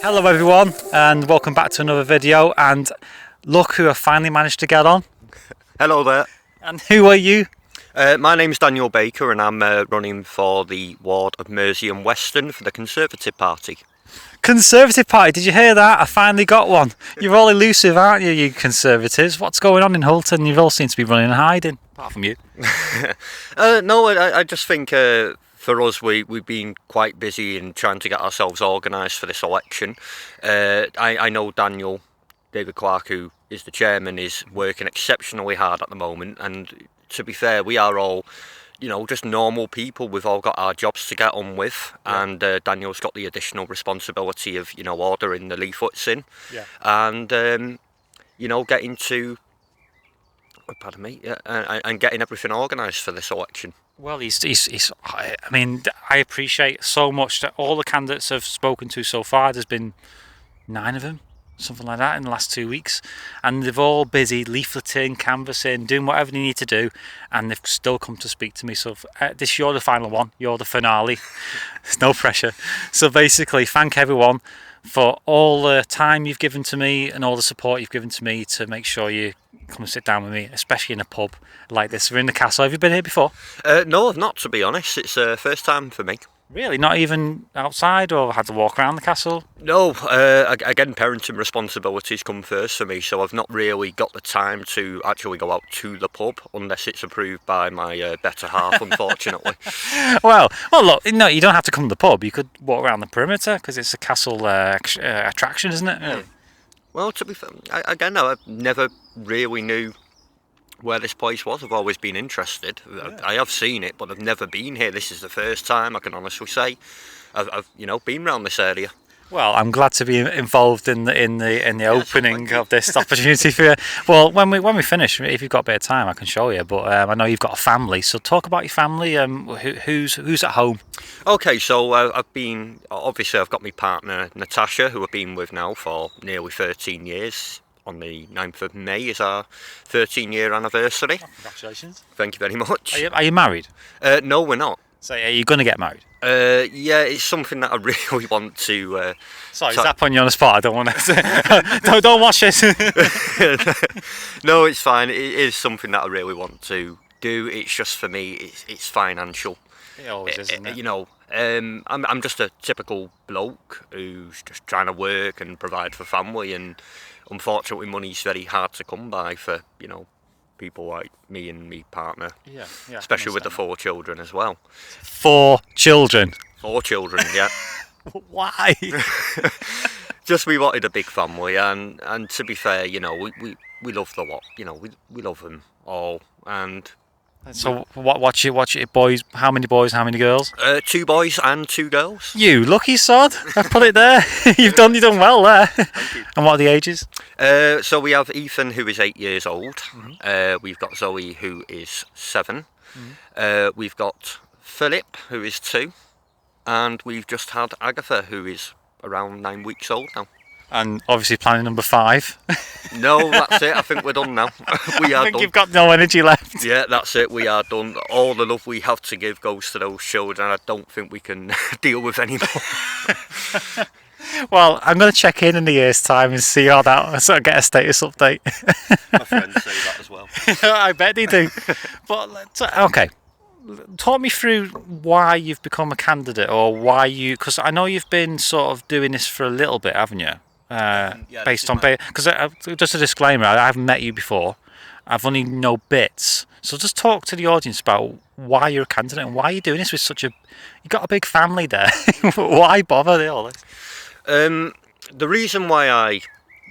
Hello everyone and welcome back to another video, and look who I finally managed to get on. Hello there. And who are you? My name's Daniel Baker and I'm running for the ward of Mersey and Weston for the Conservative Party. Conservative Party, did you hear that? I finally got one. You're all elusive, aren't you, you Conservatives? What's going on in Halton? You all seem to be running and hiding, apart from you. No, I just think for us we've been quite busy in trying to get ourselves organised for this election. I know David Clark, who is the chairman, is working exceptionally hard at the moment, and to be fair, we are all, just normal people. We've all got our jobs to get on with, and Daniel's got the additional responsibility of, ordering the leaflets in, and getting to, pardon me, and getting everything organised for this election. Well, I mean, I appreciate so much that all the candidates I've spoken to so far, there's been 9 of them, something like that, in the last 2 weeks, and they've all busy leafleting, canvassing, doing whatever they need to do, and they've still come to speak to me. So you're the final one, you're the finale. There's no pressure. So basically, thank everyone for all the time you've given to me and all the support you've given to me to make sure you come and sit down with me, especially in a pub like this. We're in the castle. Have you been here before? No, I've not, to be honest. It's first time for me. Really? Not even outside, or had to walk around the castle? No, again, parenting responsibilities come first for me, so I've not really got the time to actually go out to the pub unless it's approved by my better half, unfortunately. Well, look, no, you don't have to come to the pub. You could walk around the perimeter because it's a castle attraction, isn't it? Really? Well, to be fair, I never really knew where this place was. I've always been interested. Yeah. I have seen it, but I've never been here. This is the first time, I can honestly say, I've been around this area. Well, I'm glad to be involved in the opening of this opportunity for you. Well, when we finish, if you've got a bit of time, I can show you. But I know you've got a family, so talk about your family. Who's at home? Okay, so I've got my partner Natasha, who I've been with now for nearly 13 years. On the 9th of May is our 13-year anniversary. Oh, congratulations. Thank you very much. Are you married? No, we're not. So are you going to get married? Yeah, it's something that I really want to... Sorry, is that putting you on the spot? I don't want to... don't watch this. No, it's fine. It is something that I really want to do. It's just, for me, it's financial. It always is, isn't it? I'm just a typical bloke who's just trying to work and provide for family, and unfortunately money's very hard to come by for, people like me and me partner. Yeah, especially with the 4 children as well. 4 children? 4 children, yeah. Why? Just, we wanted a big family, and to be fair, we love the lot. We love them all, and... So what's your boys? How many boys? How many girls? 2 boys and 2 girls. You lucky sod! I put it there. You've done well there. Thank you. And what are the ages? So we have Ethan, who is 8 years old. Mm-hmm. We've got Zoe, who is 7. Mm-hmm. We've got Philip, who is 2, and we've just had Agatha, who is around 9 weeks old now. And obviously planning number 5. No, that's it. I think we're done now. We are done. You've got no energy left. Yeah, that's it. We are done. All the love we have to give goes to those children. I don't think we can deal with any more. Well, I'm going to check in a year's time and see how that, sort of get a status update. My friends say that as well. I bet they do. But okay, talk me through why you've become a candidate, or why because I know you've been sort of doing this for a little bit, haven't you? Based on because just a disclaimer, I haven't met you before. I've only know bits, so just talk to the audience about why you're a candidate and why you're doing this with you've got a big family there. Why bother all this? The reason why I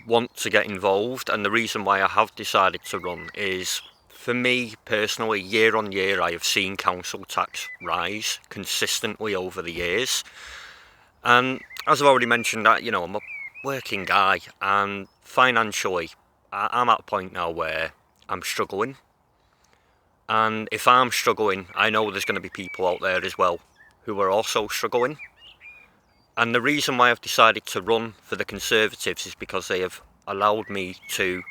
want to get involved, and the reason why I have decided to run, is, for me personally, year on year I have seen council tax rise consistently over the years, and as I've already mentioned, that I'm a working guy, and financially I'm at a point now where I'm struggling, and if I'm struggling, I know there's going to be people out there as well who are also struggling. And the reason why I've decided to run for the Conservatives is because they have allowed me to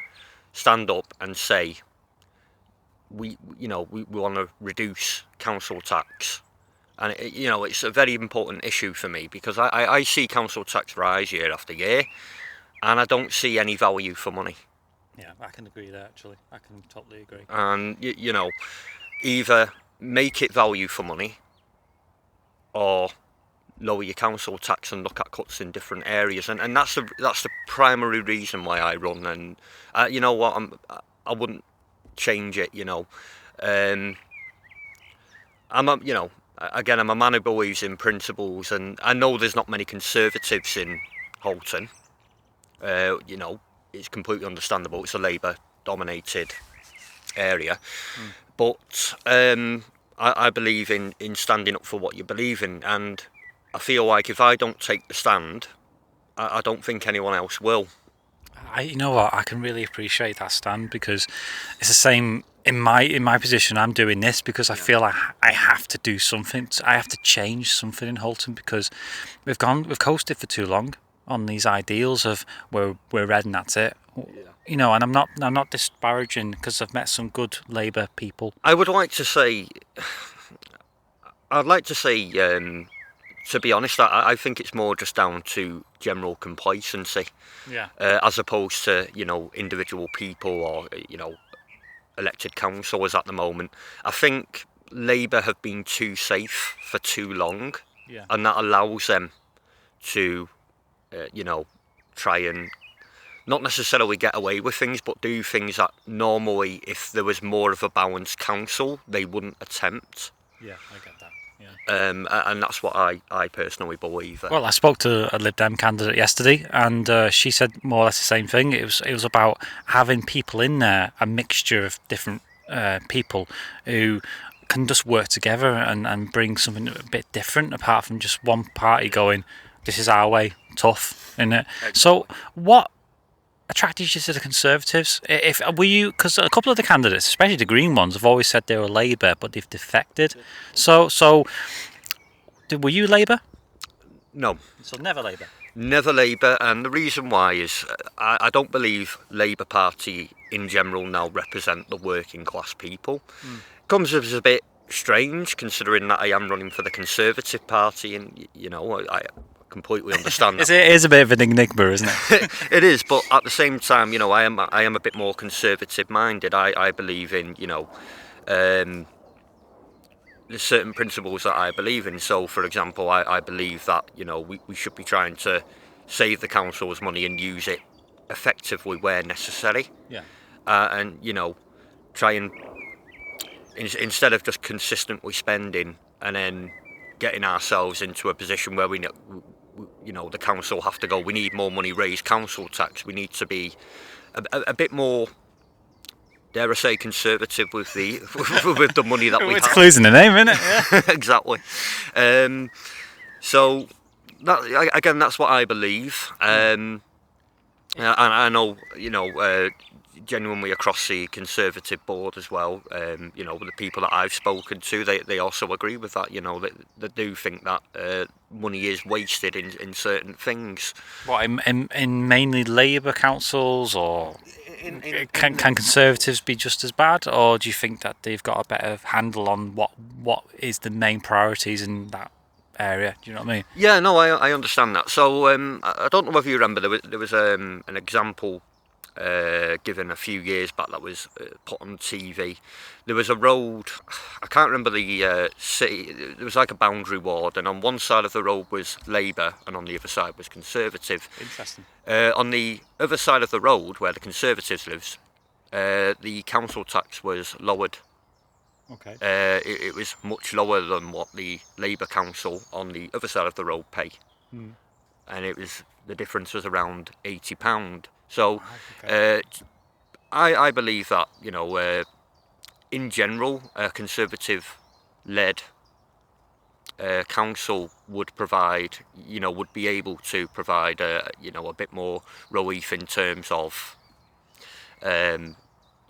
stand up and say, we want to reduce council tax, And it's a very important issue for me because I see council tax rise year after year, and I don't see any value for money. Yeah, I can agree there. Actually, I can totally agree. And either make it value for money, or lower your council tax and look at cuts in different areas. And that's the primary reason why I run. And you know what, I wouldn't change it. I'm a man who believes in principles, and I know there's not many Conservatives in Halton. It's completely understandable. It's a Labour-dominated area, but I believe in standing up for what you believe in, and I feel like if I don't take the stand, I don't think anyone else will. You know what? I can really appreciate that stand, because it's the same in my position. I'm doing this because I feel I have to do something. I have to change something in Halton, because we've coasted for too long on these ideals of we're red and that's it. And I'm not disparaging, because I've met some good Labour people. I'd like to say, to be honest, I think it's more just down to general complacency, as opposed to individual people or elected councillors at the moment. I think Labour have been too safe for too long, and that allows them to try and not necessarily get away with things, but do things that normally, if there was more of a balanced council, they wouldn't attempt. Yeah, I get that. And that's what I personally believe. Well, I spoke to a Lib Dem candidate yesterday, and she said more or less the same thing. It was about having people in there, a mixture of different people who can just work together and bring something a bit different, apart from just one party going, "This is our way," tough, isn't it? Exactly. So, what attracted you to the Conservatives? Because a couple of the candidates, especially the Green ones, have always said they were Labour, but they've defected. So were you Labour? No. So never Labour? Never Labour, and the reason why is I don't believe Labour Party in general now represent the working class people. Comes as a bit strange, considering that I am running for the Conservative Party, and I completely understand that. It is a bit of an enigma, isn't it? It is, but at the same time, I am a bit more conservative minded. I believe in there's certain principles that I believe in. So, for example, I believe that we should be trying to save the council's money and use it effectively where necessary. And try and instead of just consistently spending and then getting ourselves into a position where the council have to go, we need more money, raise council tax. We need to be a bit more, dare I say, conservative with the with the money that we have. It's clues in the name, isn't it? Yeah. Exactly. So that, again, that's what I believe. And I know, genuinely across the Conservative board as well, the people that I've spoken to, they also agree with that. They do think that money is wasted in certain things. What, in mainly Labour councils, or can Conservatives be just as bad, or do you think that they've got a better handle on what is the main priorities in that area? Do you know what I mean? Yeah, no, I understand that. So I don't know whether you remember, there was an example given a few years back that was put on TV. There was a road, I can't remember the city, there was like a boundary ward, and on one side of the road was Labour and on the other side was Conservative. Interesting. On the other side of the road where the Conservatives lives, the council tax was lowered. Okay. It was much lower than what the Labour council on the other side of the road pay. And the difference was around £80. So I believe that in general a Conservative-led council would be able to provide a bit more relief in terms of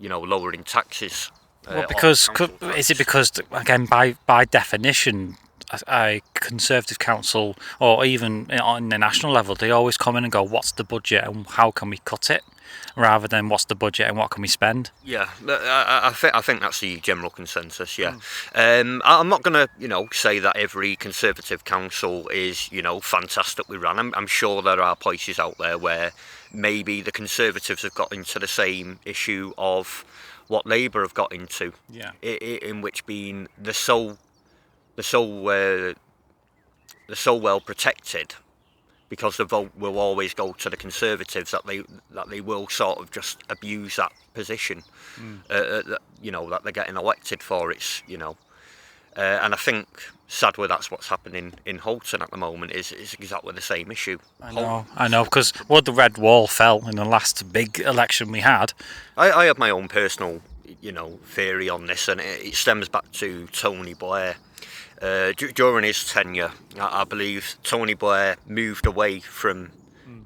lowering taxes. Well, because is it because, again, by definition, a Conservative council, or even on the national level, they always come in and go, what's the budget and how can we cut it? Yeah. rather than what's the budget and what can we spend. Yeah, I think that's the general consensus. Yeah, I'm not going to say that every Conservative council is fantastically run. I'm sure there are places out there where maybe the Conservatives have got into the same issue of what Labour have got into. Yeah. In which being they're so well protected, because the vote will always go to the Conservatives, that they will sort of just abuse that position, that they're getting elected for. And I think sadly that's what's happening in Halton at the moment. Is exactly the same issue. I know, because the red wall fell in the last big election we had. I have my own personal theory on this, and it stems back to Tony Blair. During his tenure, I believe Tony Blair moved away from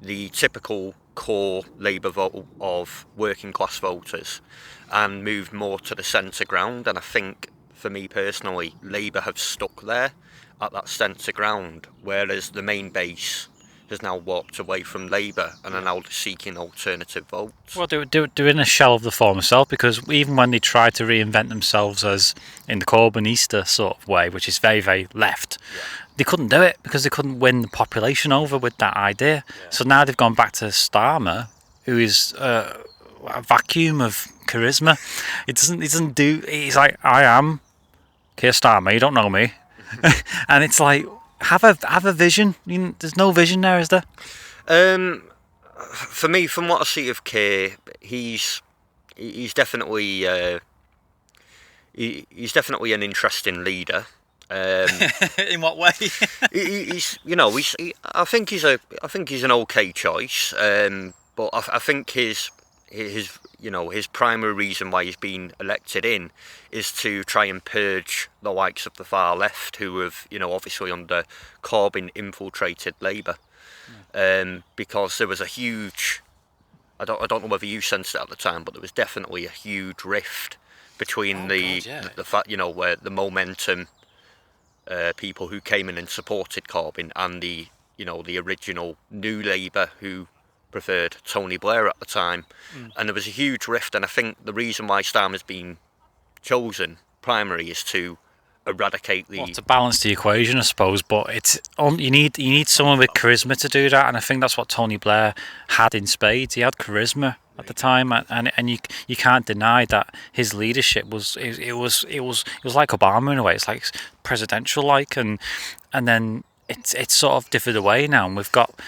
the typical core Labour vote of working class voters and moved more to the centre ground. And I think, for me personally, Labour have stuck there at that centre ground, whereas the main base has now walked away from Labour and are now seeking alternative votes. Well, they're in a shell of the former self, because even when they tried to reinvent themselves as in the Corbynista sort of way, which is very, very left, they couldn't do it because they couldn't win the population over with that idea. Yeah. So now they've gone back to Starmer, who is a vacuum of charisma. He doesn't do. He's like, I am Keir Starmer. You don't know me, and it's like, have a vision. There's no vision there, is there? For me, from what I see of Keir, he's definitely he's definitely an interesting leader. In what way? I think he's an okay choice. But I think his primary reason why he's been elected in is to try and purge the likes of the far left, who have obviously under Corbyn infiltrated Labour. Because there was a huge, I don't know whether you sensed it at the time, but there was definitely a huge rift between the fact where the momentum people who came in and supported Corbyn and the original New Labour who preferred Tony Blair at the time, and there was a huge rift. And I think the reason why Starmer's been chosen primary is to eradicate to balance the equation, I suppose. But you need someone with charisma to do that, and I think that's what Tony Blair had in spades. He had charisma at the time, and you can't deny that his leadership was like Obama in a way. It's like presidential like, and then it's sort of differed away now, and we've got.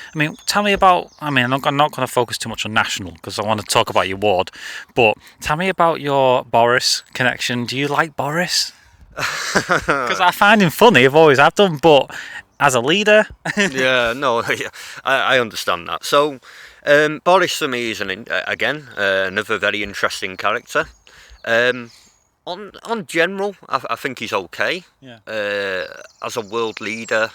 Tell me about. I'm not going to focus too much on national because I want to talk about your ward. But tell me about your Boris connection. Do you like Boris? Because I find him funny. I've always have done, but as a leader, I understand that. So Boris for me is another very interesting character. On general, I think he's okay. Yeah. As a world leader.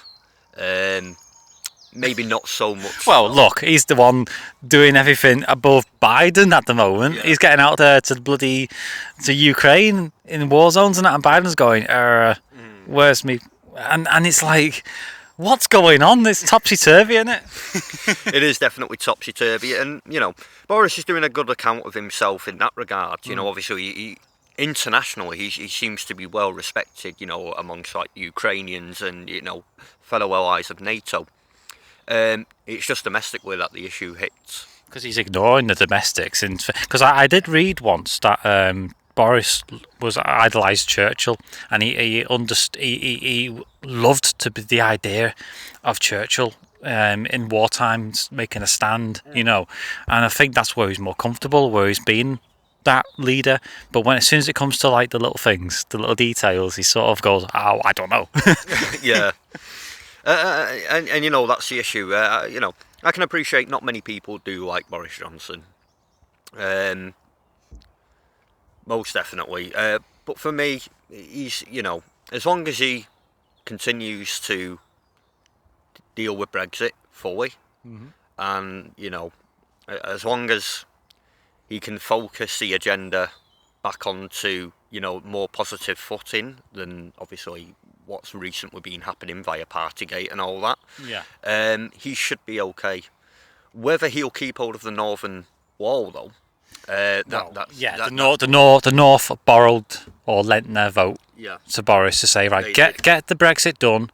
Maybe not so much. Well, look, he's the one doing everything above Biden at the moment. Yeah. He's getting out there to Ukraine in war zones and that, and Biden's going, where's me? And it's like, what's going on? It's topsy-turvy, isn't it? It is definitely topsy-turvy, and Boris is doing a good account of himself in that regard. Obviously, internationally, he seems to be well respected, amongst like Ukrainians and fellow allies of NATO. It's just domestically that the issue hits. Because he's ignoring the domestics. Because I did read once that Boris idolised Churchill, and he loved to be the idea of Churchill in wartime making a stand, and I think that's where he's more comfortable, where he's been that leader. But as soon as it comes to like the little things, the little details, he sort of goes, "Oh, I don't know." Yeah. And that's the issue. I can appreciate not many people do like Boris Johnson. Most definitely. But for me, he's as long as he continues to deal with Brexit fully, and as long as he can focus the agenda back onto more positive footing than obviously what's recently been happening via Partygate and all that. Yeah. He should be okay. Whether he'll keep hold of the northern wall, though. The North borrowed or lent their vote to Boris to say, right, get the Brexit done,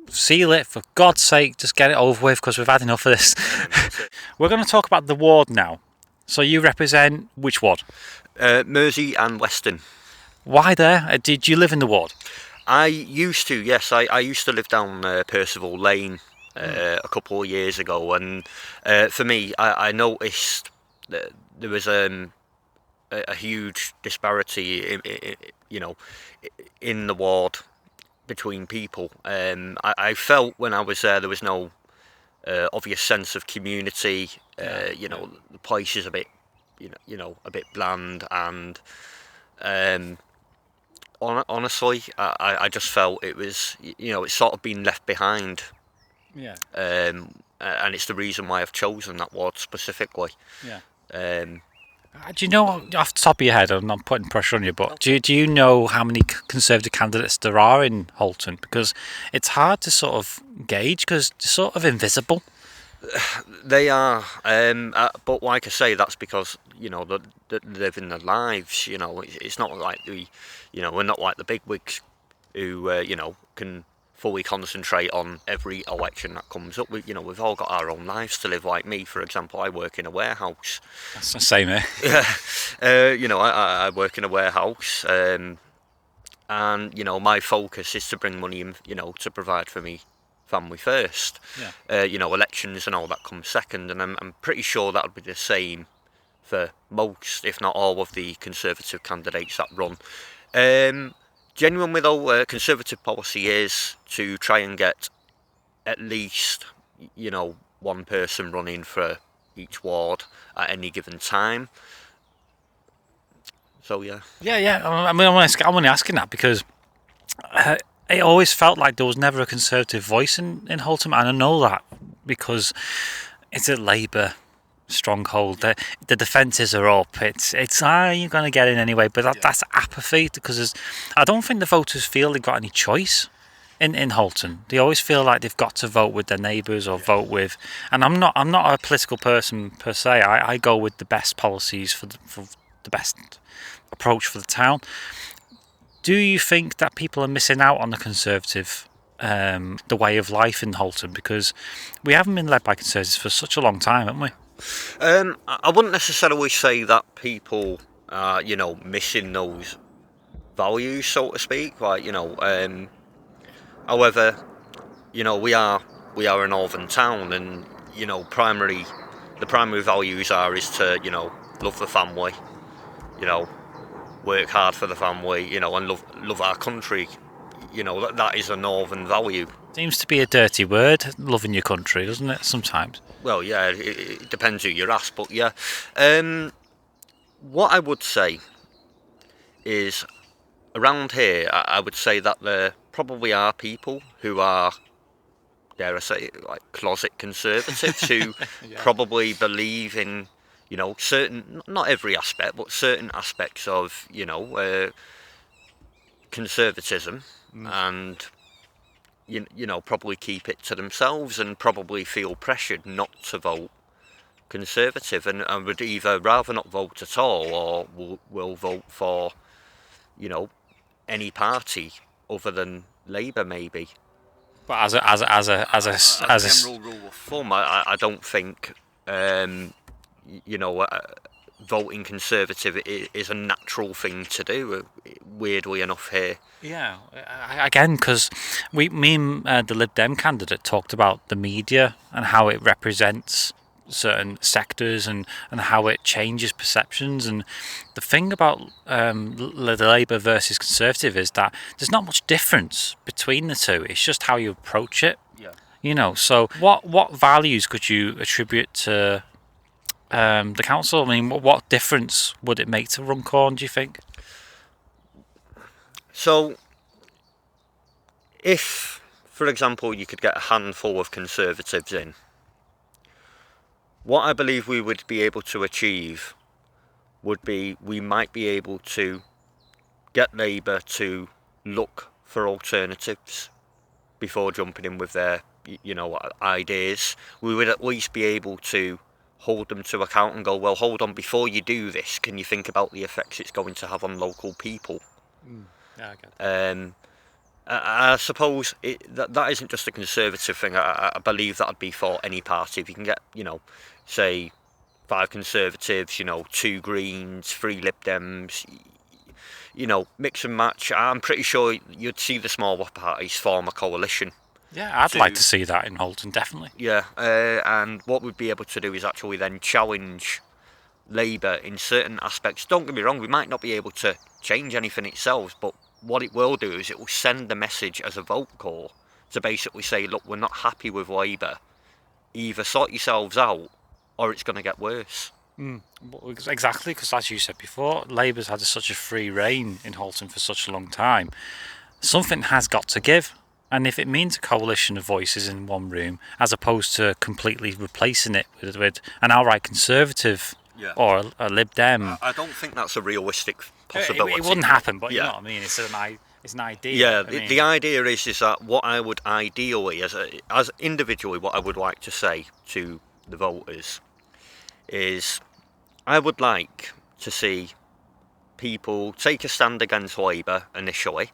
seal it, for God's sake, just get it over with, because we've had enough of this. We're going to talk about the ward now. So you represent which ward? Mersey and Weston. Why there? Did you live in the ward? I used to, yes. I used to live down Percival Lane a couple of years ago, and for me, I noticed that there was a huge disparity, in the ward between people. I felt when I was there was no obvious sense of community. The place is a bit, a bit bland, and honestly, I just felt it was, it's sort of been left behind. Yeah. And it's the reason why I've chosen that ward specifically. Yeah. Do you know, off the top of your head, I'm not putting pressure on you, but do you know how many Conservative candidates there are in Halton? Because it's hard to sort of gauge, because they're sort of invisible. They are, but like I say, that's because they're living their lives. It's not like we're not like the bigwigs who can fully concentrate on every election that comes up. We've all got our own lives to live. Like me, for example, I work in a warehouse. That's the same, eh? I work in a warehouse, and my focus is to bring money in, to provide for me family first. Elections and all that comes second, and I'm pretty sure that would be the same for most, if not all, of the Conservative candidates that run. Genuinely though, Conservative policy is to try and get at least, one person running for each ward at any given time. So yeah. I mean, I'm only asking that because it always felt like there was never a Conservative voice in Halton, and I know that because it's a Labour stronghold. The defences are up. It's you're going to get in anyway, but that's apathy, because I don't think the voters feel they've got any choice in Halton. They always feel like they've got to vote with their neighbours or vote with, and I'm not a political person per se. I go with the best policies for the best approach for the town. Do you think that people are missing out on the Conservative the way of life in Halton, because we haven't been led by Conservatives for such a long time, haven't we? I wouldn't necessarily say that people are, missing those values, so to speak. However, we are a northern town, and the primary values is to love the family, work hard for the family, and love our country. That is a northern value. Seems to be a dirty word, loving your country, doesn't it, sometimes? Well, yeah, it depends who you're asked, but yeah. What I would say is, around here, I would say that there probably are people who are, dare I say, like closet conservatives who probably believe in, certain, not every aspect, but certain aspects of, conservatism, and probably keep it to themselves and probably feel pressured not to vote Conservative, and would either rather not vote at all or will vote for any party other than Labour, maybe. But as a general rule of thumb, I don't think voting Conservative is a natural thing to do, weirdly enough here. Yeah, again, because me and the Lib Dem candidate talked about the media and how it represents certain sectors and how it changes perceptions. And the thing about the Labour versus Conservative is that there's not much difference between the two. It's just how you approach it. Yeah. So what values could you attribute to the council? I mean, what difference would it make to Runcorn, do you think? So, if, for example, you could get a handful of Conservatives in, what I believe we would be able to achieve would be, we might be able to get Labour to look for alternatives before jumping in with their, ideas. We would at least be able to hold them to account and go, well, hold on, before you do this, can you think about the effects it's going to have on local people? Yeah, I get it. I suppose that isn't just a Conservative thing. I believe that'd be for any party. If you can get, say 5 Conservatives, 2 Greens, 3 Lib Dems, mix and match, I'm pretty sure you'd see the smaller parties form a coalition. Yeah, I'd like to see that in Halton, definitely. Yeah, and what we'd be able to do is actually then challenge Labour in certain aspects. Don't get me wrong, we might not be able to change anything itself, but what it will do is it will send the message as a vote call to basically say, look, we're not happy with Labour. Either sort yourselves out or it's going to get worse. Well, exactly, because as you said before, Labour's had such a free reign in Halton for such a long time. Something has got to give. And if it means a coalition of voices in one room, as opposed to completely replacing it with an outright Conservative or a Lib Dem, I don't think that's a realistic possibility. It wouldn't happen, but you know what I mean. It's an idea. Yeah, the idea is that what I would ideally, as individually, what I would like to say to the voters is, I would like to see people take a stand against Labour initially.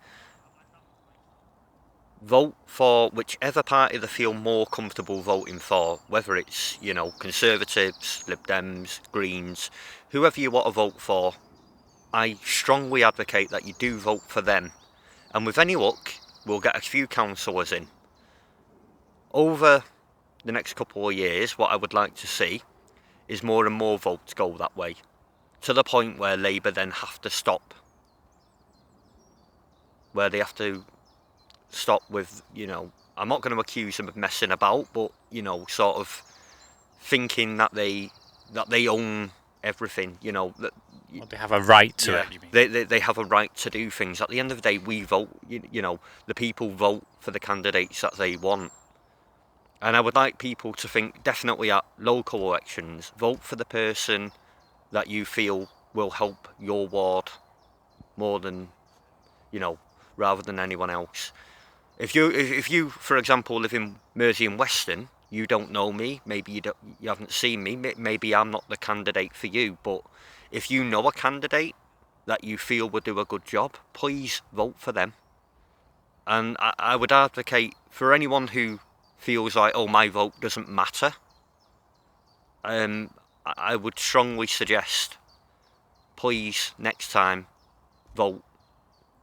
Vote for whichever party they feel more comfortable voting for, whether it's, Conservatives, Lib Dems, Greens, whoever you want to vote for. I strongly advocate that you do vote for them. And with any luck, we'll get a few councillors in. Over the next couple of years, what I would like to see is more and more votes go that way, to the point where Labour then have to stop. Where they have to stop with, I'm not going to accuse them of messing about, but, sort of thinking that they own everything, that they have a right to it, you mean? They have a right to do things. At the end of the day, we vote, the people vote for the candidates that they want. And I would like people to think, definitely at local elections, vote for the person that you feel will help your ward more than, rather than anyone else. If you, for example, live in Mersey and Weston, you don't know me, maybe you haven't seen me, maybe I'm not the candidate for you, but if you know a candidate that you feel will do a good job, please vote for them. And I would advocate for anyone who feels like, oh, my vote doesn't matter, I would strongly suggest, please, next time, vote.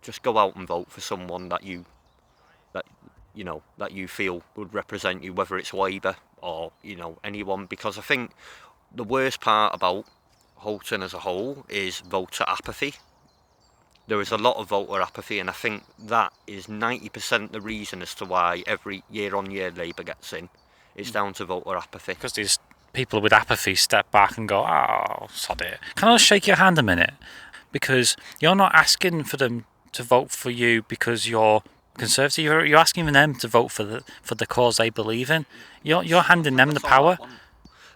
Just go out and vote for someone that you feel would represent you, whether it's Labour or, anyone, because I think the worst part about Halton as a whole is voter apathy. There is a lot of voter apathy, and I think that is 90% the reason as to why every year on year Labour gets in. It's down to voter apathy. Because these people with apathy step back and go, oh, sod it. Can I just shake your hand a minute? Because you're not asking for them to vote for you because you're Conservative. You're asking them to vote for the cause they believe in. You're handing them the power.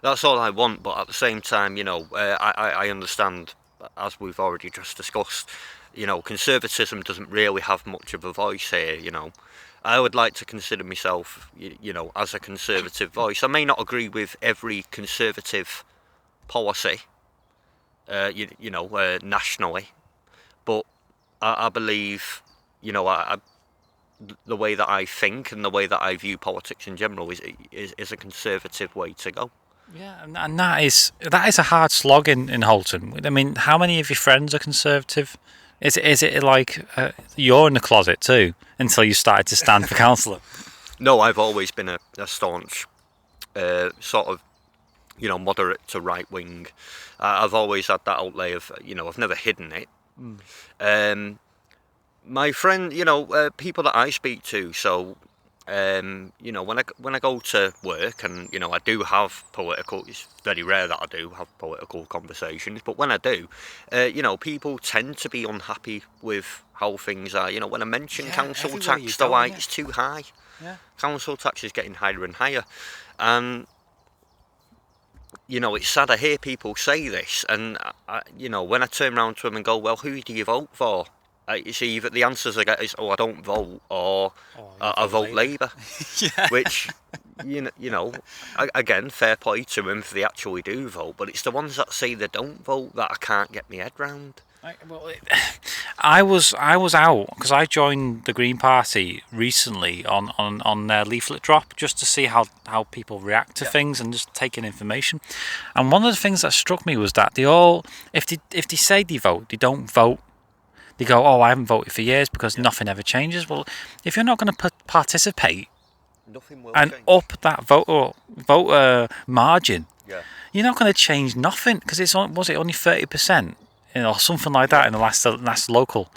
That's all I want, but at the same time, I understand, as we've already just discussed, Conservatism doesn't really have much of a voice here, I would like to consider myself, as a Conservative voice. I may not agree with every Conservative policy, nationally, but I believe, the way that I think and the way that I view politics in general is a Conservative way to go. Yeah, and that is a hard slog in Halton. I mean, how many of your friends are Conservative? Is it like you're in the closet too until you started to stand for councillor? No, I've always been a staunch sort of, moderate to right wing. I've always had that outlay of, I've never hidden it. My friend, people that I speak to, so when I go to work and I do have political, it's very rare that I do have political conversations, but when I do, people tend to be unhappy with how things are. When I mention council tax, they're like, it's too high. Yeah. Council tax is getting higher and higher, and it's sad I hear people say this, and when I turn around to them and go, well, who do you vote for? It's either the answers I get is, I don't vote, or I vote Labour. Yeah. Which, again, fair play to them if they actually do vote, but it's the ones that say they don't vote that I can't get my head round. I was out because I joined the Green Party recently on their leaflet drop, just to see how people react to things and just taking information. And one of the things that struck me was that they all, if they say they vote, they don't vote. They go, I haven't voted for years because nothing ever changes. Well, if you're not going to participate Nothing will and change. up that voter margin, Yeah. you're not going to change nothing, because was it only 30%, or something like that in the last local.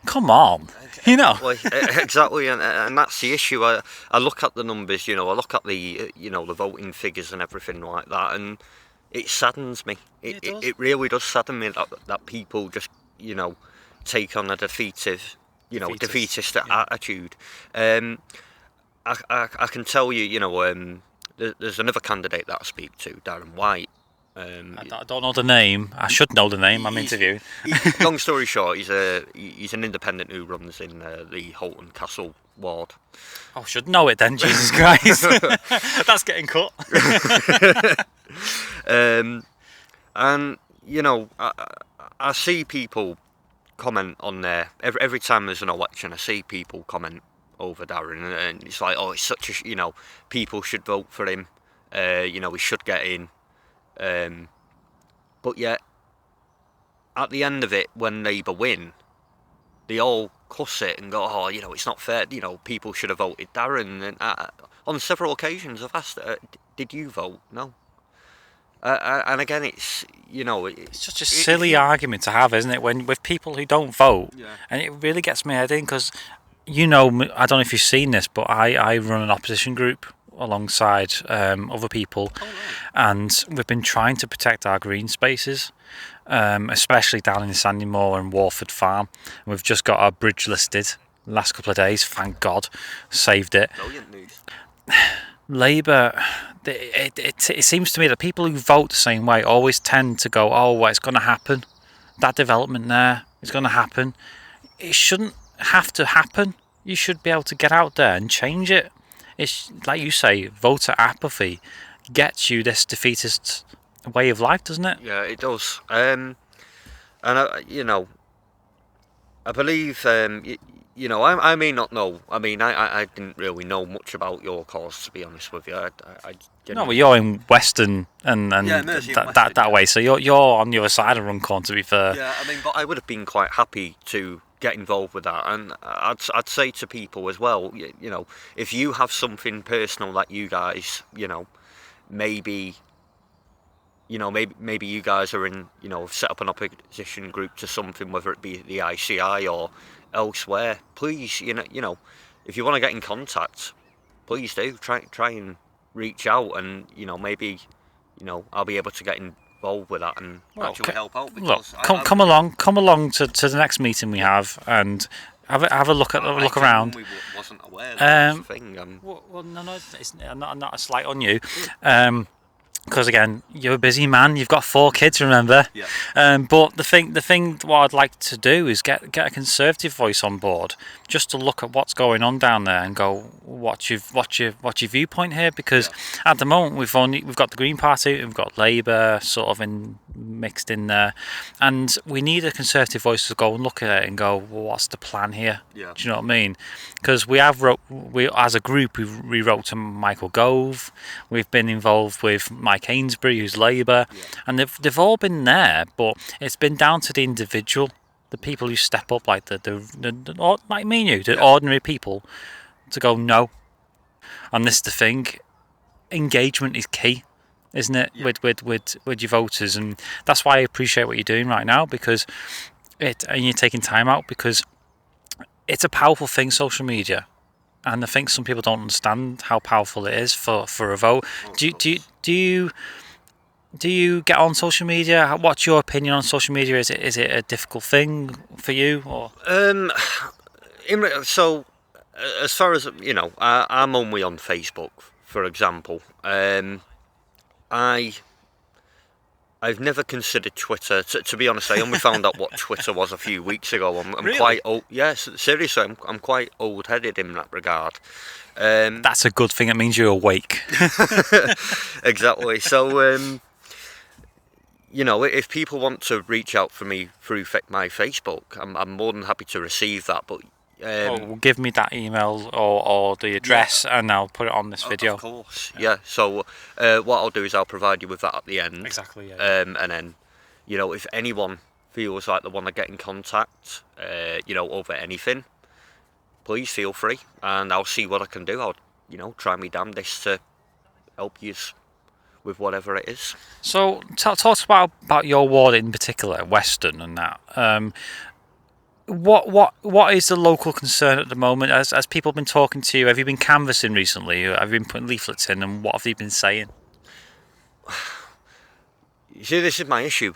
Come on, Exactly, and that's the issue. I look at the numbers, I look at the the voting figures and everything like that, and it saddens me. It really does sadden me that people just take on a defeatist attitude. I can tell you, there's another candidate that I speak to, Darren White. I don't know the name. I should know the name. I'm interviewing. Long story short, he's an independent who runs in the Halton Castle ward. I should know it then. Jesus Christ, that's getting cut. And I see people comment on there every time there's an election. I see people comment over Darren, and it's like, it's such a people should vote for him. We should get in. But yet, at the end of it, when Labour win, they all cuss it and go, it's not fair. People should have voted Darren. And on several occasions, I've asked, did you vote? No. And again, it's it's such a silly argument to have, isn't it? When with people who don't vote, and it really gets my head in, because I don't know if you've seen this, but I run an opposition group alongside other people, and we've been trying to protect our green spaces, especially down in Sandymore and Warford Farm. And we've just got our bridge listed the last couple of days, thank God, saved it. Brilliant news. Labour, it seems to me that people who vote the same way always tend to go, it's going to happen, that development there is going to happen. It shouldn't have to happen. You should be able to get out there and change it. It's like you say, voter apathy gets you this defeatist way of life, doesn't it? Yeah, it does. And I believe, I may not know. I mean, I didn't really know much about your cause, to be honest with you. No, but you're in Weston and Mersey and that Weston, way, so you're on the other side of Runcorn, to be fair. Yeah, I mean, but I would have been quite happy to get involved with that, and I'd say to people as well, if you have something personal that you guys, maybe you guys are in, set up an opposition group to something, whether it be the ICI or elsewhere, please, if you want to get in contact, please do try and reach out, and maybe I'll be able to get involved with that and actually help out. Because come along to the next meeting we have, and have a look around. We wasn't aware that was a thing. Well, no, it's not a slight on you. Because again, you're a busy man. You've got 4 kids, remember? Yeah. But the thing, what I'd like to do is get a Conservative voice on board, just to look at what's going on down there and go, what's your viewpoint here? Because at the moment we've got the Green Party, we've got Labour sort of mixed in there, and we need a Conservative voice to go and look at it and go, well, what's the plan here? Yeah. Do you know what I mean? Because we as a group we wrote to Michael Gove. We've been involved with Mike Ainsbury, who's Labour, and they've all been there, but it's been down to the individual, the people who step up, like the like me and you, the ordinary people, to go no. And this is the thing, engagement is key, isn't it? With your voters, and that's why I appreciate what you're doing right now, because and you're taking time out, because it's a powerful thing, social media. And I think some people don't understand how powerful it is for a vote. Do you get on social media? What's your opinion on social media? Is it a difficult thing for you, or? So, as far as I'm only on Facebook, for example. I I've never considered Twitter. To be honest, I only found out what Twitter was a few weeks ago. I'm Really? quite old. Yes, seriously, I'm quite old-headed in that regard. That's a good thing. It means you're awake. Exactly. So, you know, if people want to reach out for me through my Facebook, I'm more than happy to receive that. But Well, give me that email or the address, and I'll put it on this video. Of course, yeah. So what I'll do is I'll provide you with that at the end. Exactly. Yeah. And then, you know, if anyone feels like they want to get in contact, you know, over anything, please feel free, and I'll see what I can do. I'll, you know, try me damnedest to help you with whatever it is. So, talk about your ward in particular, Weston, and that. What is the local concern at the moment? As people been talking to you, have you been canvassing recently? Have you been putting leaflets in, and what have they been saying? You see, this is my issue.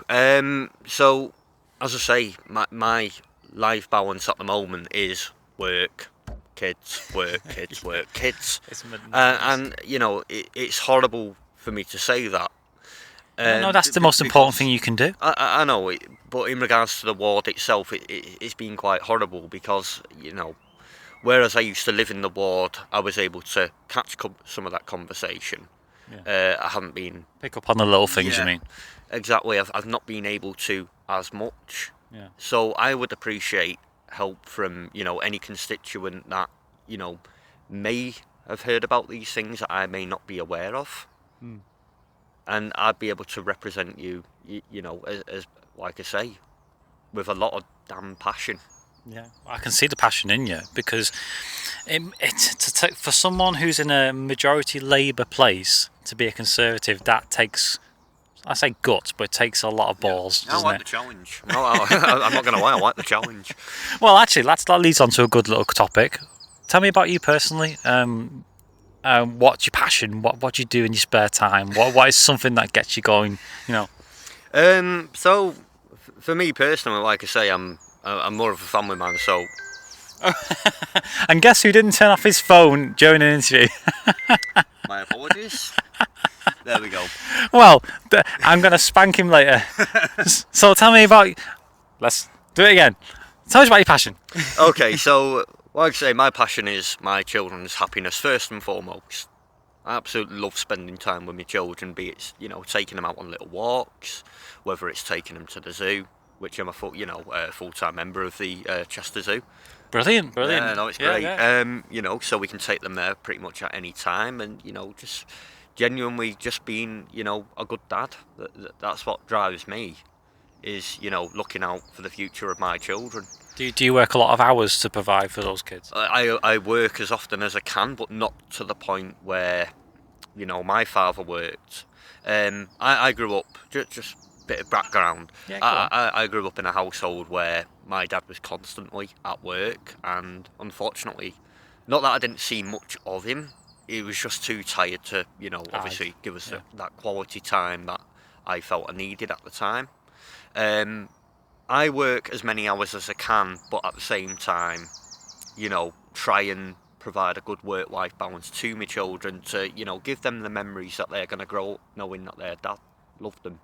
So, as I say, my life balance at the moment is work, kids, work, kids, work, kids. And you know, it's horrible for me to say that. No, that's the most important thing you can do. I know it, but in regards to the ward itself, it's been quite horrible because, you know, whereas I used to live in the ward, I was able to catch some of that conversation. Yeah. I haven't been... Pick up on the little things, you mean? Exactly, I've not been able to as much. Yeah. So I would appreciate help from, you know, any constituent that, you know, may have heard about these things that I may not be aware of. And I'd be able to represent you, you know, as like I say, with a lot of damn passion. Yeah, I can see the passion in you, because for someone who's in a majority Labour place to be a Conservative, that takes, I say guts, but it takes a lot of balls. I like the challenge. No, I'm not going to lie, I like the challenge. Well, actually, that leads on to a good little topic. Tell me about you personally. What's your passion? What do you do in your spare time? What is something that gets you going? You know. So for me personally, like I say, I'm more of a family man. So. And guess who didn't turn off his phone during an interview? My apologies. There we go. Well, I'm gonna spank him later. So tell me about. Let's do it again. Tell us about your passion. Okay, so. Like I say, my passion is my children's happiness first and foremost. I absolutely love spending time with my children, be it, you know, taking them out on little walks, whether it's taking them to the zoo, which I'm a full-time member of the Chester Zoo. Brilliant. Yeah, no, it's great. Yeah. You know, so we can take them there pretty much at any time, and you know, just genuinely just being, you know, a good dad. That's what drives me, is, you know, looking out for the future of my children. Do you work a lot of hours to provide for those kids? I work as often as I can, but not to the point where, you know, my father worked. I grew up, just a bit of background. Yeah, I grew up in a household where my dad was constantly at work, and unfortunately, not that I didn't see much of him, he was just too tired to, you know, obviously give us that quality time that I felt I needed at the time. I work as many hours as I can, but at the same time, you know, try and provide a good work-life balance to my children to, you know, give them the memories that they're going to grow up knowing that their dad loved them.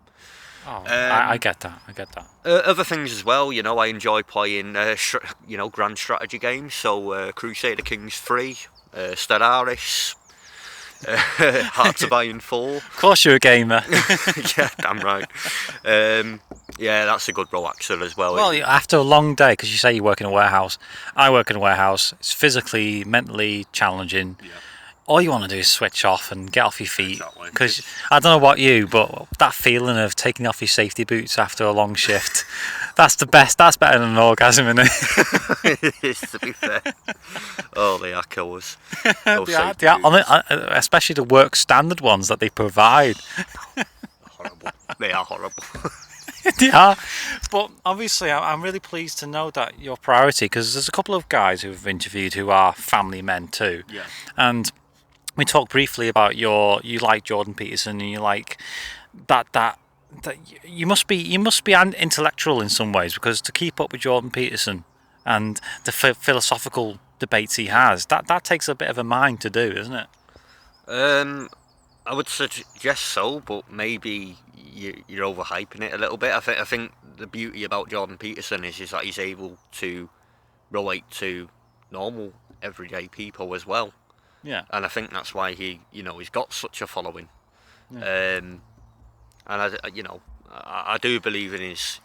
Oh, I get that. Other things as well, you know, I enjoy playing, you know, grand strategy games. So Crusader Kings 3, Stellaris, Hearts of Iron 4. Of course you're a gamer. Yeah, damn right. Yeah, that's a good relaxer as well. Well, after a long day, because you say you work in a warehouse, I work in a warehouse, it's physically, mentally challenging. Yeah. All you want to do is switch off and get off your feet. Because I don't know about you, but that feeling of taking off your safety boots after a long shift, that's the best. That's better than an orgasm, isn't it? It is, to be fair. Oh, they are killers. Especially the work standard ones that they provide. Horrible. They are horrible. They are. But obviously, I'm really pleased to know that your priority, because there's a couple of guys who've interviewed who are family men too. Yeah. And we talked briefly about you like Jordan Peterson, and you like that you must be intellectual in some ways, because to keep up with Jordan Peterson and the philosophical debates he has, that takes a bit of a mind to do, doesn't it? I would suggest so, but maybe you're overhyping it a little bit. I think the beauty about Jordan Peterson is that he's able to relate to normal, everyday people as well. Yeah. And I think that's why he's got such a following. Yeah. And I do believe in his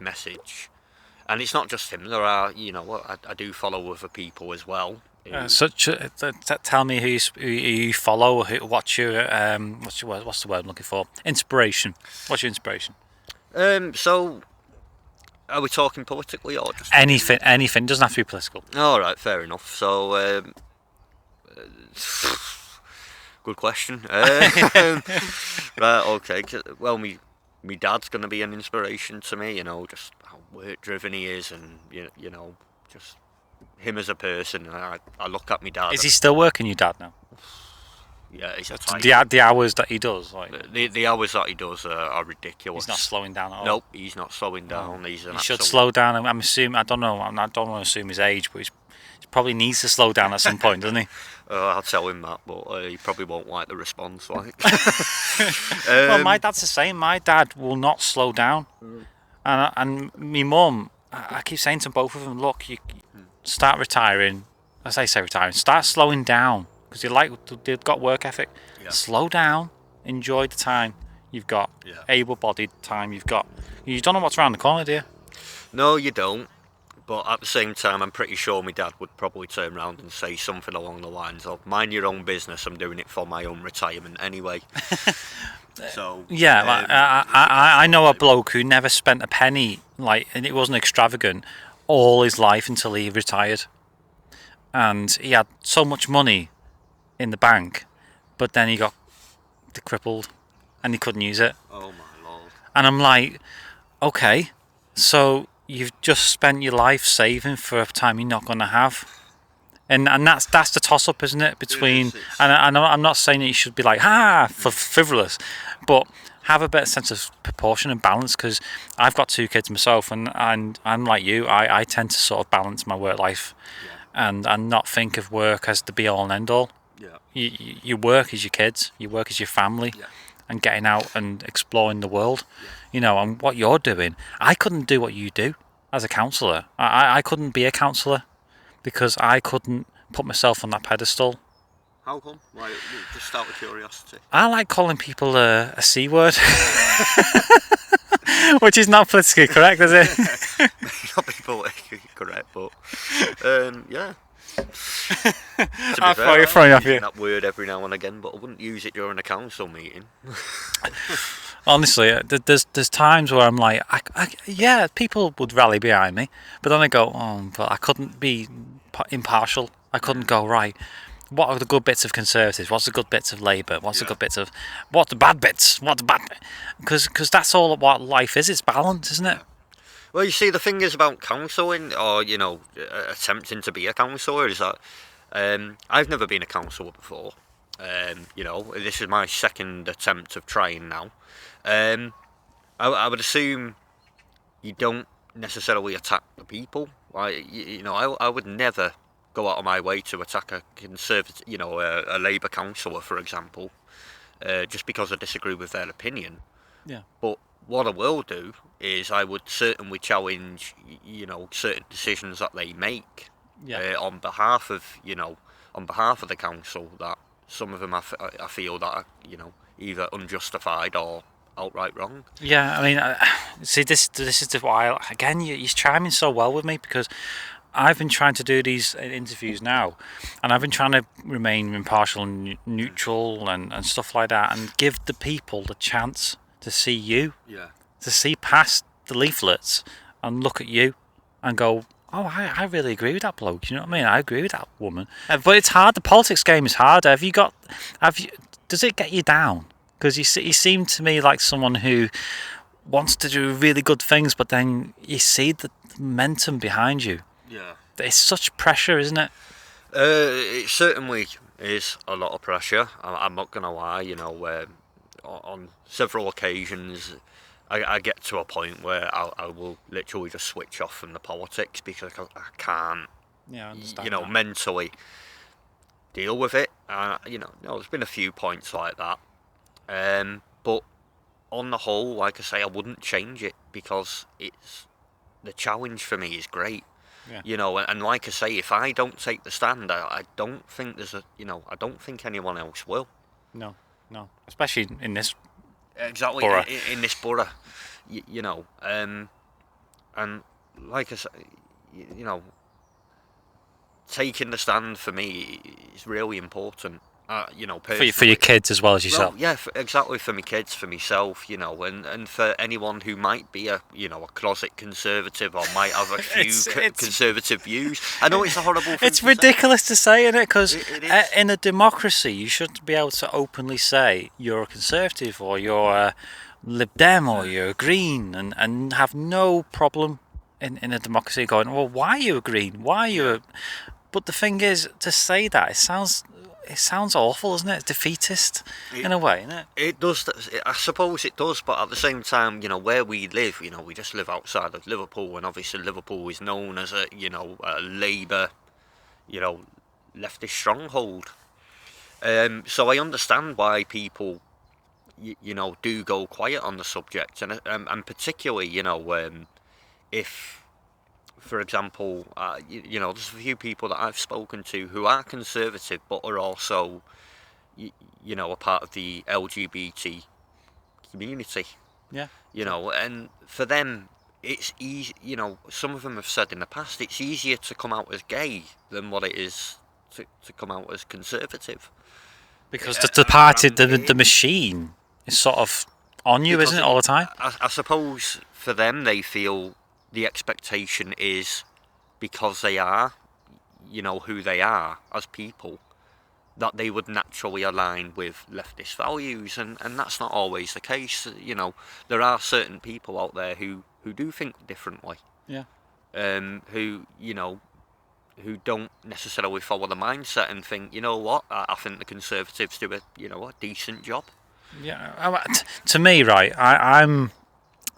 message. And it's not just him. There are, I do follow other people as well. Tell me who you follow. What's the word I'm looking for? Inspiration. What's your inspiration? So, are we talking politically or just anything? Anything doesn't have to be political. All right, fair enough. So, good question. Right, okay. Well, me dad's going to be an inspiration to me. Just how work driven he is, and just him as a person. I look at my dad. Is he still working, your dad, now? Yeah, he's the hours that he does. The hours that he does are ridiculous. He's not slowing down at all. Nope, he's not slowing down. He should slow down. I'm assuming. I don't know. I don't want to assume his age, but he probably needs to slow down at some point, doesn't he? I'll tell him that, but he probably won't like the response. Well, my dad's the same. My dad will not slow down, and my mum. I keep saying to both of them, look, you start retiring. As I say, retiring. Start slowing down because they've got work ethic. Yeah. Slow down. Enjoy the time you've got. Yeah. Able-bodied time you've got. You don't know what's around the corner, do you? No, you don't. But at the same time, I'm pretty sure my dad would probably turn around and say something along the lines of, mind your own business, I'm doing it for my own retirement anyway. So yeah, I know a bloke who never spent a penny, and it wasn't extravagant, all his life until he retired. And he had so much money in the bank, but then he got crippled and he couldn't use it. Oh my lord. And I'm like, okay, so you've just spent your life saving for a time you're not going to have. And that's the toss-up, isn't it? Between, and I'm not saying that you should be like, frivolous, but have a better sense of proportion and balance, because I've got 2 kids myself, and I'm like you, I tend to sort of balance my work life and not think of work as the be-all and end-all. Yeah. Your work is your kids, your work is your family, and getting out and exploring the world. Yeah. And what you're doing, I couldn't do what you do as a counsellor. I couldn't be a counsellor because I couldn't put myself on that pedestal. How come? Just out of curiosity. I like calling people a C word, which is not politically correct, is it? Not be politically correct, but yeah. I'm throwing off you. That word every now and again, but I wouldn't use it during a council meeting. Honestly, there's times where I'm like, people would rally behind me, but then I go, but I couldn't be impartial. I couldn't go, right, what are the good bits of Conservatives? What's the good bits of Labour? What's the good bits of... What the bad bits? Because that's all what life is. It's balance, isn't it? Well, you see, the thing is about counselling, or, attempting to be a counsellor, is that I've never been a counsellor before. This is my second attempt of trying now. I would assume you don't necessarily attack the people. I would never go out of my way to attack a Conservative, a Labour councillor, for example, just because I disagree with their opinion. Yeah. But what I will do is I would certainly challenge, certain decisions that they make, on behalf of the council. That some of them I feel that are, either unjustified or outright wrong. Yeah, I mean, see, this is the while again. You're chiming so well with me, because I've been trying to do these interviews now, and I've been trying to remain impartial and neutral and stuff like that, and give the people the chance to see you, to see past the leaflets and look at you and go, oh, I really agree with that bloke. You know what I mean? I agree with that woman. But it's hard. The politics game is hard. Does it get you down? Because you seem to me like someone who wants to do really good things, but then you see the momentum behind you. Yeah. It's such pressure, isn't it? It certainly is a lot of pressure. I'm not going to lie, on several occasions I get to a point where I will literally just switch off from the politics because I can't, mentally deal with it. There's been a few points like that. But on the whole, like I say, I wouldn't change it because the challenge for me is great. Yeah. You know, and like I say, if I don't take the stand, I don't think I don't think anyone else will. No, especially in this Exactly borough. in this borough, and like I say, you know, taking the stand for me is really important. For your Personally. kids as well as yourself. Well, yeah, exactly, for my kids, for myself, and for anyone who might be a closet conservative or might have a few conservative views. I know it's a horrible thing It's to ridiculous to say, isn't it? Because It is. in a democracy, you should be able to openly say you're a conservative or you're a Lib Dem or you're a Green and have no problem in a democracy going, well, why are you a Green? Why are you a... But the thing is, to say that, it sounds awful, isn't it? It's defeatist in a way, isn't it? It does. I suppose it does, but at the same time, where we live, we just live outside of Liverpool, and obviously Liverpool is known as a Labour, leftist stronghold. So I understand why people, do go quiet on the subject, and particularly, if, for example, there's a few people that I've spoken to who are conservative but are also, a part of the LGBT community. Yeah. And for them, it's easy. Some of them have said in the past it's easier to come out as gay than what it is to come out as conservative. Because the party, the machine is sort of on you, isn't it, all the time? I suppose for them, they feel the expectation is because they are, who they are as people, that they would naturally align with leftist values, and that's not always the case. There are certain people out there who do think differently. Yeah. Who don't necessarily follow the mindset and think, what, I think the Conservatives do a decent job. Yeah. To me, right,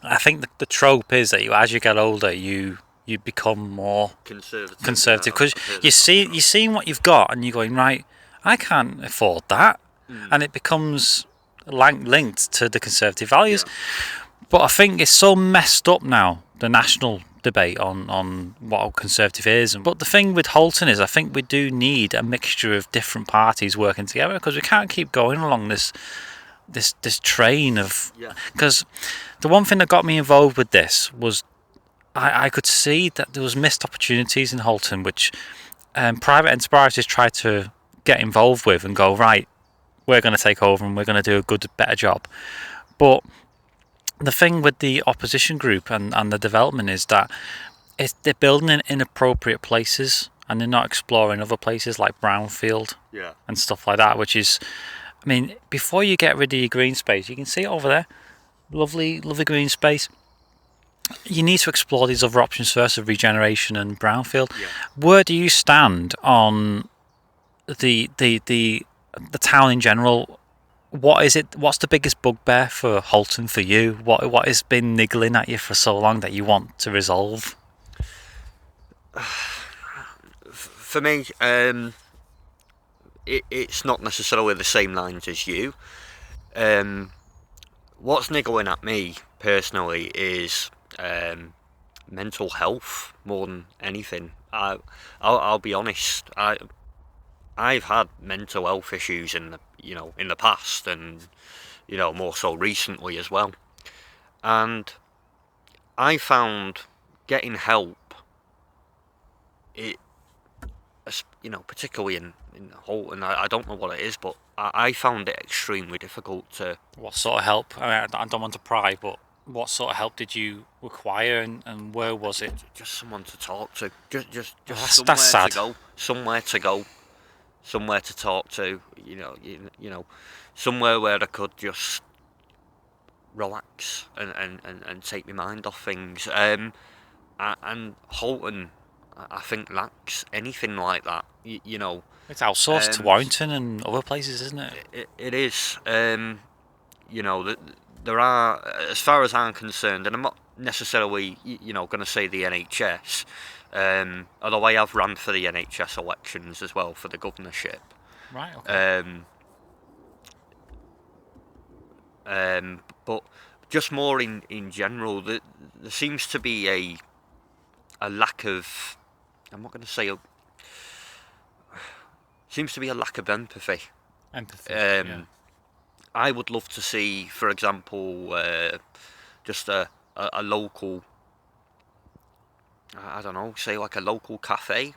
I think the trope is that as you get older, you become more conservative because you're seeing what you've got and you're going, right, I can't afford that, and it becomes linked to the conservative values. Yeah. But I think it's so messed up now, the national debate on what a conservative is. But the thing with Halton is, I think we do need a mixture of different parties working together because we can't keep going along this train of... Because the one thing that got me involved with this was I could see that there was missed opportunities in Halton, which private enterprises tried to get involved with and go, right, we're going to take over and we're going to do a better job. But the thing with the opposition group and the development is that they're building in inappropriate places and they're not exploring other places like brownfield and stuff like that, which is... I mean, before you get rid of your green space, you can see it over there, lovely green space. You need to explore these other options first of regeneration and brownfield. Yeah. Where do you stand on the town in general? What is it? What's the biggest bugbear for Halton for you? What has been niggling at you for so long that you want to resolve? For me, it's not necessarily the same lines as you. What's niggling at me personally is mental health more than anything. I'll be honest. I've had mental health issues in the past, and more so recently as well. And I found getting help, particularly in Holton, I don't know what it is, but I found it extremely difficult to... What sort of help? I mean, I don't want to pry, but what sort of help did you require, and where was it? Just someone to talk to. Just that's sad. Somewhere to talk to. Somewhere where I could just relax and take my mind off things. And Holton, I think, lacks anything like that. It's outsourced to Warrington and other places, isn't it? It is. There are, as far as I'm concerned, and I'm not necessarily, going to say the NHS, although I have run for the NHS elections as well for the governorship. Right. Okay. But just more in general, there seems to be a lack of, I'm not going to say, seems to be a lack of empathy. Yeah. I would love to see, for example, just a local, I don't know, say like a local cafe,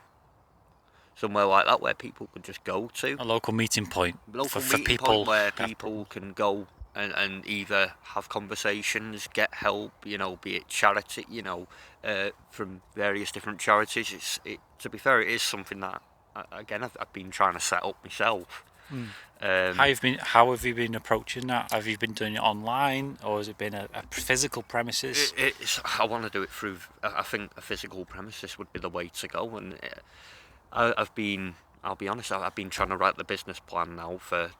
somewhere like that where people could just go to. A local meeting point Local for meeting people. point where people can go and either have conversations, get help, be it charity, from various different charities. To be fair, it is something that, again, I've been trying to set up myself. How have you been approaching that? Have you been doing it online, or has it been a physical premises? I want to do it through. I think a physical premises would be the way to go, and I've been. I'll be honest. I've been trying to write the business plan now for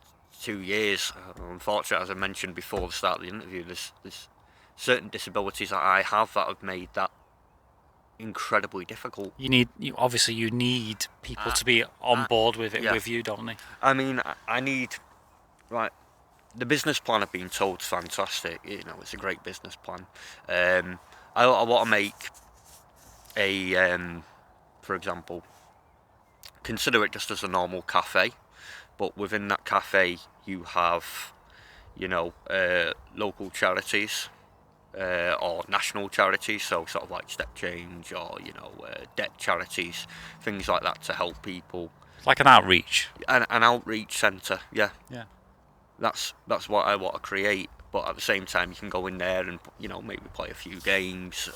2 years. Unfortunately, as I mentioned before the start of the interview, there's certain disabilities that I have that have made that incredibly difficult. You need people to be on board with it with you, don't they? I mean, I need, right. The business plan I've been told is fantastic. It's a great business plan. I want to make for example, consider it just as a normal cafe, but within that cafe you have, local charities, or national charities, so sort of like Step Change or debt charities, things like that to help people. Like an outreach. An outreach centre, yeah. Yeah. That's what I want to create. But at the same time, you can go in there and maybe play a few games,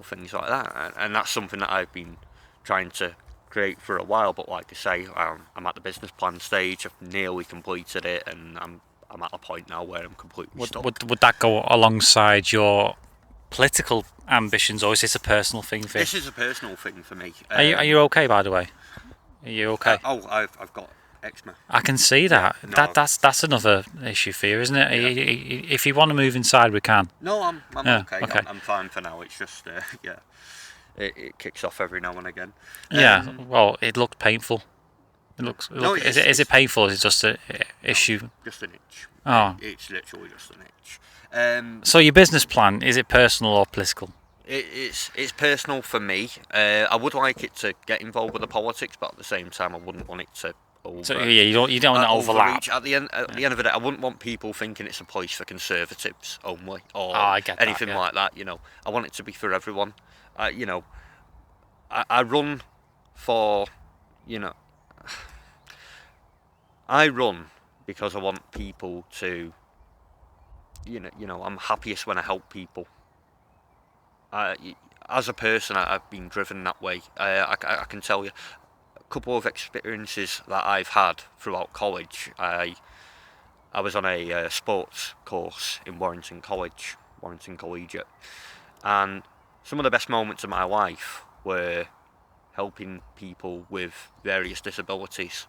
things like that. And that's something that I've been trying to create for a while. But like I say, I'm at the business plan stage. I've nearly completed it, and I'm at a point now where I'm completely stuck. Would that go alongside your political ambitions, or is this a personal thing for you? This is a personal thing for me. Are you okay, by the way? Are you okay? I've got eczema. I can see that. No. That's another issue for you, isn't it? Yeah. If you want to move inside, we can. No, I'm okay. Okay. I'm fine for now. It's just it kicks off every now and again. Yeah. Well, it looks painful. Is it painful? Or is it just an issue? Just an itch. Oh. It's literally just an itch. So your business plan, is it personal or political? It's personal for me. I would like it to get involved with the politics, but at the same time, I wouldn't want it to. You don't want to overlap. At the end of the day, I wouldn't want people thinking it's a place for conservatives only, or I get anything that, yeah. like that. I want it to be for everyone. I run for, I run because I want people to, I'm happiest when I help people. As a person, I've been driven that way. I can tell you a couple of experiences that I've had throughout college. I was on a sports course in Warrington Collegiate, and some of the best moments of my life were helping people with various disabilities.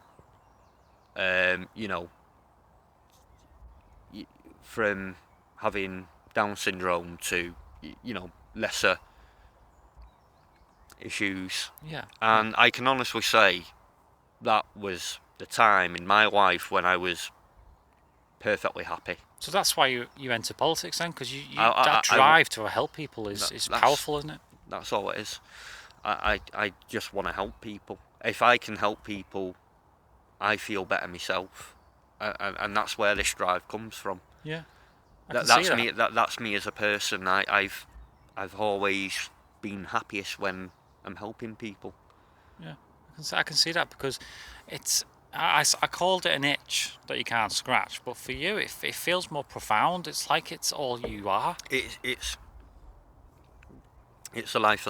From having Down syndrome to, lesser issues. Yeah. And I can honestly say that was the time in my life when I was perfectly happy. So that's why you enter politics then, because that drive to help people is powerful, isn't it? That's all it is. I just want to help people. If I can help people, I feel better myself, and that's where this drive comes from. Yeah, that's me. That's me as a person. I've always been happiest when I'm helping people. Yeah, I can see that, because it's. I called it an itch that you can't scratch, but for you, it feels more profound. It's like it's all you are. It's a life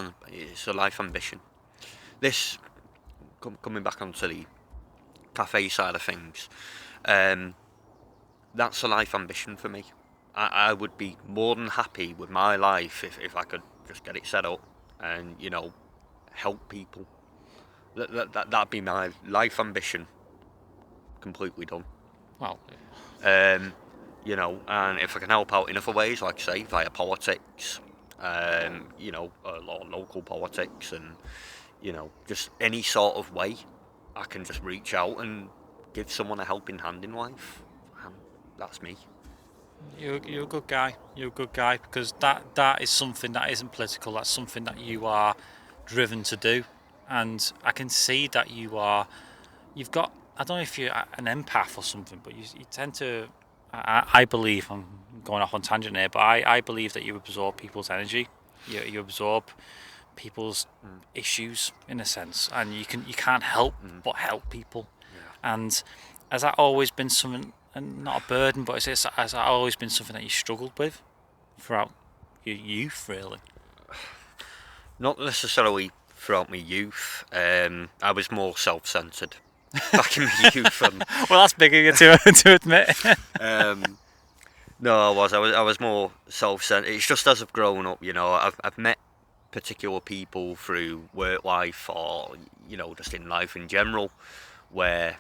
ambition. This coming back onto the cafe side of things. That's a life ambition for me. I would be more than happy with my life if I could just get it set up and help people. That'd be my life ambition. Completely done. Well, and if I can help out in other ways, like I say, via politics, or local politics, and just any sort of way I can just reach out and give someone a helping hand in life. That's me. You're a good guy. You're a good guy because that is something that isn't political. That's something that you are driven to do, and I can see that you are. You've got. I don't know if you're an empath or something, but you tend to. I believe I'm going off on tangent here, but I believe that you absorb people's energy. You absorb people's issues in a sense, and you can't help but help people. Yeah. And has that always been something, and not a burden, but has that always been something that you struggled with throughout your youth, really? Not necessarily throughout my youth. I was more self-centered back in my youth. Well, that's big of you to admit. No, I was more self-centered. It's just as I've grown up, I've met particular people through work life or just in life in general, where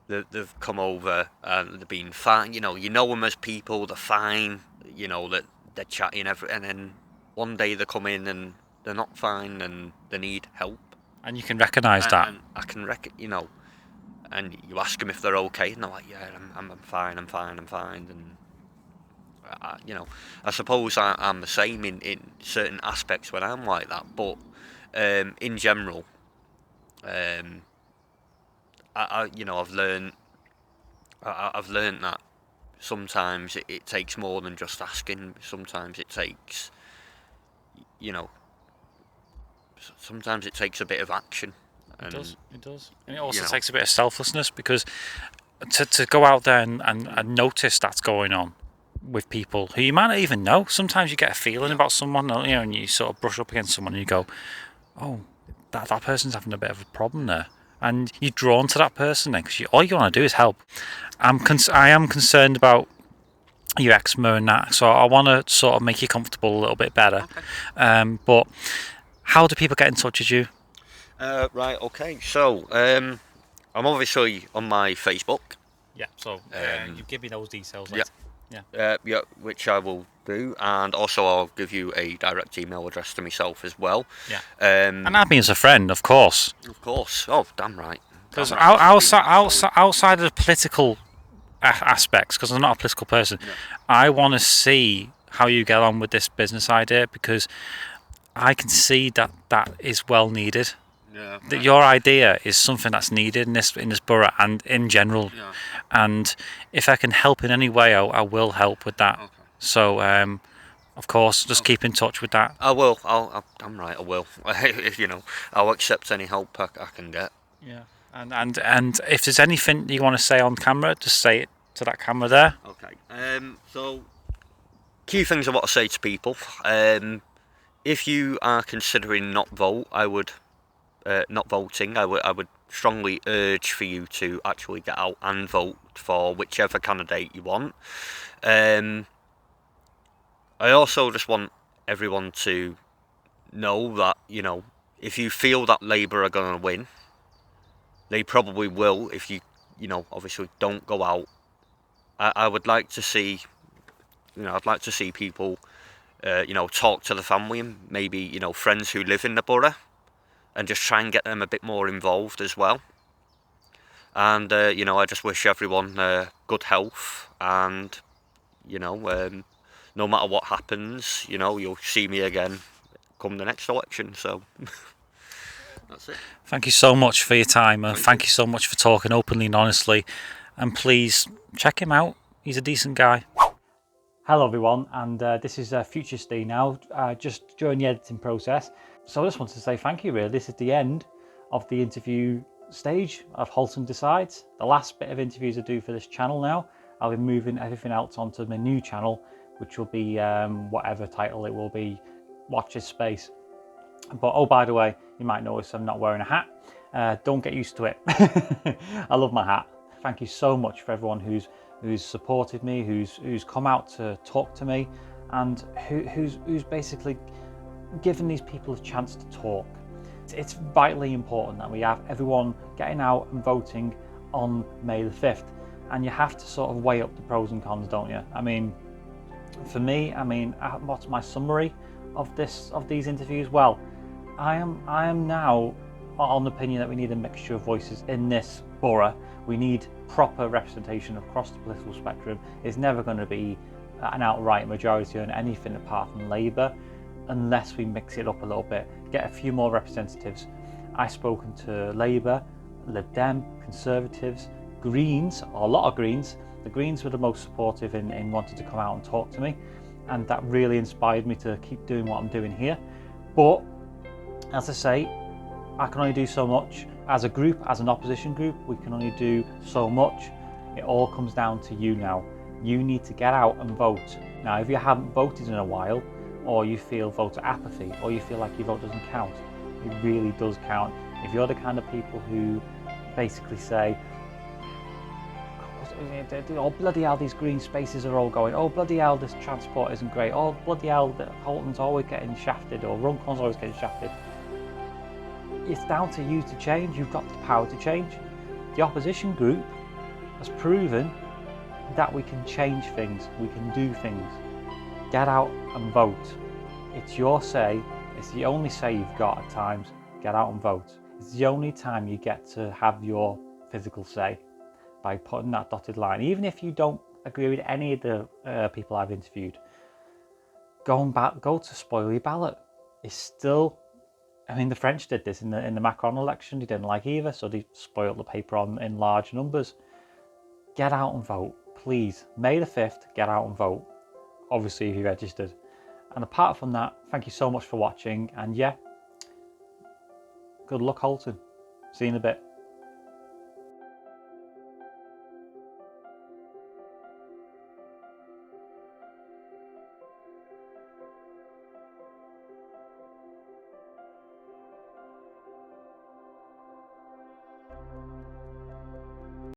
they've come over and they've been fine. You know them as people. They're fine. That they're chatting and then one day they come in and they're not fine and they need help. And you can recognise that. And I can and you ask them if they're okay, and they're like, yeah, I'm fine, and I suppose I'm the same in certain aspects when I'm like that, but in general, I've learned that sometimes it takes more than just asking. Sometimes it takes, sometimes it takes a bit of action. It does. And it also takes a bit of selflessness, because to go out there and notice that's going on with people who you might not even know. Sometimes you get a feeling about someone, and you sort of brush up against someone and you go, oh, that person's having a bit of a problem there. And you're drawn to that person then, because all you want to do is help. I am concerned about your eczema and that, so I want to sort of make you comfortable a little bit better. Okay. But how do people get in touch with you? Right, okay. So, I'm obviously on my Facebook. Yeah, so you give me those details later. Yeah, which I will do, and also I'll give you a direct email address to myself as well. Yeah. And add me as a friend, of course. Of course. Oh, damn right. Because outside of the political aspects, because I'm not a political person, I want to see how you get on with this business idea, because I can see that is well needed. Yeah. That your idea is something that's needed in this borough and in general. Yeah. And if I can help in any way, I will help with that. Okay. So, of course, just keep in touch with that. I will. I'm right. I will. I'll accept any help I can get. Yeah. And if there's anything you want to say on camera, just say it to that camera there. Okay. So, key things I want to say to people. If you are considering not voting, I would strongly urge for you to actually get out and vote for whichever candidate you want. I also just want everyone to know that, if you feel that Labour are going to win, they probably will if you, obviously don't go out. I would like to see, I'd like to see people, talk to the family and maybe, friends who live in the borough, and just try and get them a bit more involved as well. And, I just wish everyone good health, and, no matter what happens, you'll see me again come the next election, so that's it. Thank you so much for your time, and thank you so much for talking openly and honestly, and please check him out. He's a decent guy. Hello everyone, and this is Future Steve now, just during the editing process. So I just wanted to say thank you really. This is the end of the interview stage of Halton Decides. The last bit of interviews I do for this channel now. I'll be moving everything else onto my new channel, which will be whatever title it will be, Watch This Space. But oh, by the way, you might notice I'm not wearing a hat. Don't get used to it. I love my hat. Thank you so much for everyone who's supported me, who's come out to talk to me, and who's basically given these people a chance to talk. It's vitally important that we have everyone getting out and voting on May the 5th, and you have to sort of weigh up the pros and cons, don't you? I mean, for me, what's my summary of these interviews? Well, I am now on the opinion that we need a mixture of voices in this borough. We need proper representation across the political spectrum. It's never going to be an outright majority on anything apart from Labour, unless we mix it up a little bit, get a few more representatives. I've spoken to Labour, Lib Dem, Conservatives, Greens, a lot of Greens. The Greens were the most supportive in wanting to come out and talk to me, and that really inspired me to keep doing what I'm doing here. But as I say, I can only do so much. As a group, as an opposition group, we can only do so much. It all comes down to you now. You need to get out and vote. Now, if you haven't voted in a while, or you feel voter apathy, or you feel like your vote doesn't count, it really does count. If you're the kind of people who basically say, oh bloody hell, these green spaces are all going, oh bloody hell, this transport isn't great, oh bloody hell, Halton's always getting shafted, or Runcorn's always getting shafted. It's down to you to change. You've got the power to change. The opposition group has proven that we can change things, we can do things. Get out and vote. It's your say. It's the only say you've got at times. Get out and vote. It's the only time you get to have your physical say, by putting that dotted line. Even if you don't agree with any of the people I've interviewed, go to spoil your ballot. It's still, I mean, the French did this in the Macron election. They didn't like either, so they spoiled the paper in large numbers. Get out and vote, please. May the 5th, get out and vote. Obviously, if you registered. And apart from that, thank you so much for watching. And yeah, good luck, Halton. See you in a bit.